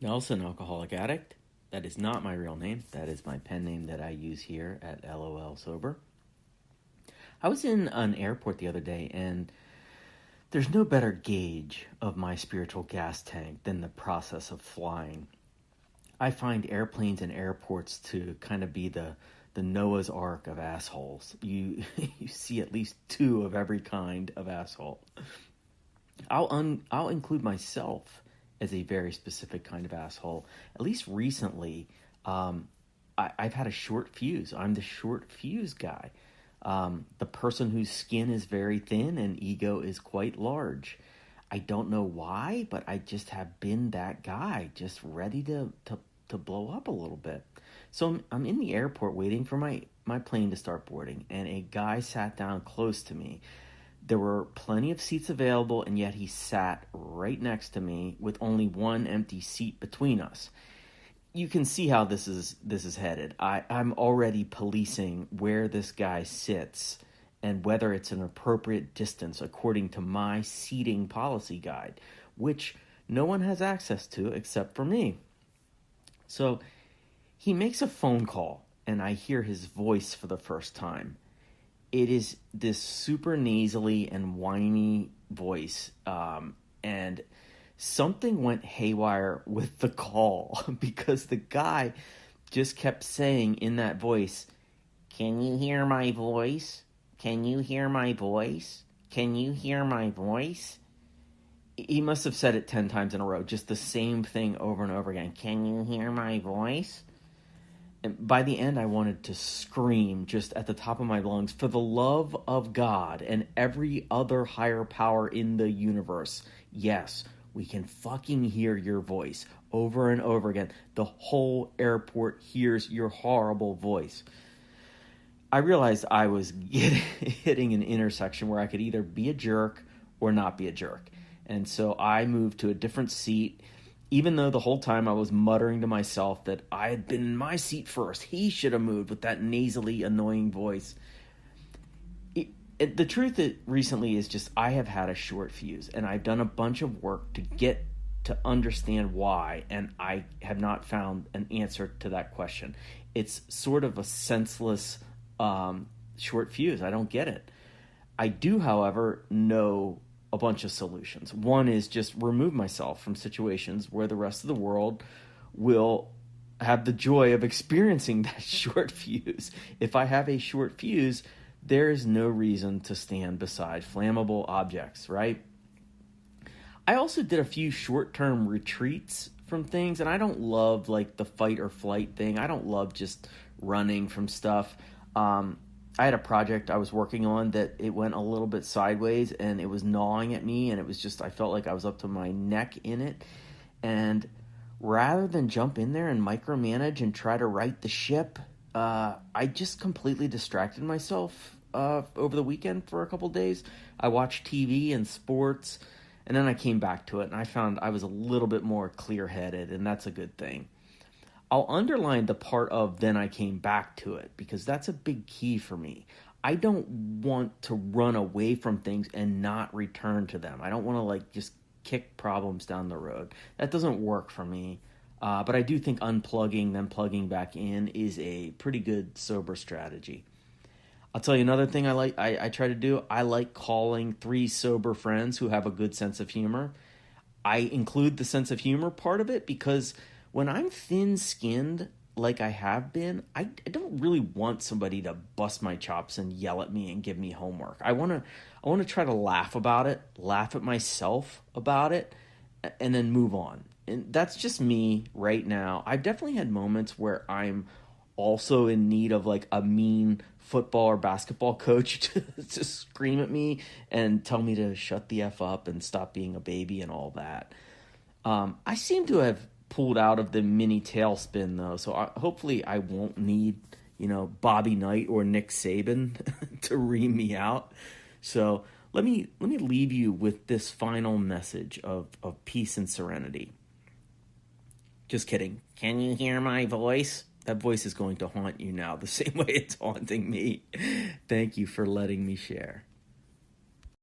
Nelson, alcoholic addict. That is not my real name. That is my pen name that I use here at LOL Sober. I was in an airport the other day, and there's no better gauge of my spiritual gas tank than the process of flying. I find airplanes and airports to kind of be the Noah's Ark of assholes. You see at least two of every kind of asshole. I'll include myself as a very specific kind of asshole. At least recently, I've had a short fuse. I'm the short fuse guy. The person whose skin is very thin and ego is quite large. I don't know why, but I just have been that guy, just ready to blow up a little bit. So I'm in the airport waiting for my plane to start boarding, and a guy sat down close to me. There were plenty of seats available, and yet he sat right next to me with only one empty seat between us. You can see how this is headed. I'm already policing where this guy sits and whether it's an appropriate distance according to my seating policy guide, which no one has access to except for me. So he makes a phone call, and I hear his voice for the first time. It is this super nasally and whiny voice, and something went haywire with the call because the guy just kept saying in that voice, "Can you hear my voice? Can you hear my voice? Can you hear my voice?" He must have said it 10 times in a row, just the same thing over and over again. "Can you hear my voice?" And by the end, I wanted to scream just at the top of my lungs, for the love of God and every other higher power in the universe, yes, we can fucking hear your voice over and over again. The whole airport hears your horrible voice. I realized I was hitting an intersection where I could either be a jerk or not be a jerk. And so I moved to a different seat, even though the whole time I was muttering to myself that I had been in my seat first. He should have moved with that nasally, annoying voice. The truth recently is just I have had a short fuse, and I've done a bunch of work to get to understand why, and I have not found an answer to that question. It's sort of a senseless short fuse. I don't get it. I do, however, know a bunch of solutions. One is just remove myself from situations where the rest of the world will have the joy of experiencing that short fuse. If I have a short fuse, there is no reason to stand beside flammable objects, right? I also did a few short-term retreats from things, and I don't love like the fight or flight thing. I don't love just running from stuff. I had a project I was working on that it went a little bit sideways, and it was gnawing at me, and it was just, I felt like I was up to my neck in it. And rather than jump in there and micromanage and try to right the ship, I just completely distracted myself over the weekend for a couple days. I watched TV and sports, and then I came back to it, and I found I was a little bit more clear-headed, and that's a good thing. I'll underline the part of "then I came back to it" because that's a big key for me. I don't want to run away from things and not return to them. I don't want to like just kick problems down the road. That doesn't work for me. But I do think unplugging, then plugging back in is a pretty good sober strategy. I'll tell you another thing I try to do. I like calling 3 sober friends who have a good sense of humor. I include the sense of humor part of it because when I'm thin-skinned like I have been, I don't really want somebody to bust my chops and yell at me and give me homework. I want to try to laugh about it, laugh at myself about it, and then move on. And that's just me right now. I've definitely had moments where I'm also in need of like a mean football or basketball coach to scream at me and tell me to shut the F up and stop being a baby and all that. I seem to have pulled out of the mini tailspin though, so hopefully I won't need Bobby Knight or Nick Saban to ream me out. So let me leave you with this final message of peace and serenity. Just kidding. Can you hear my voice? That voice is going to haunt you now the same way it's haunting me. Thank you for letting me share.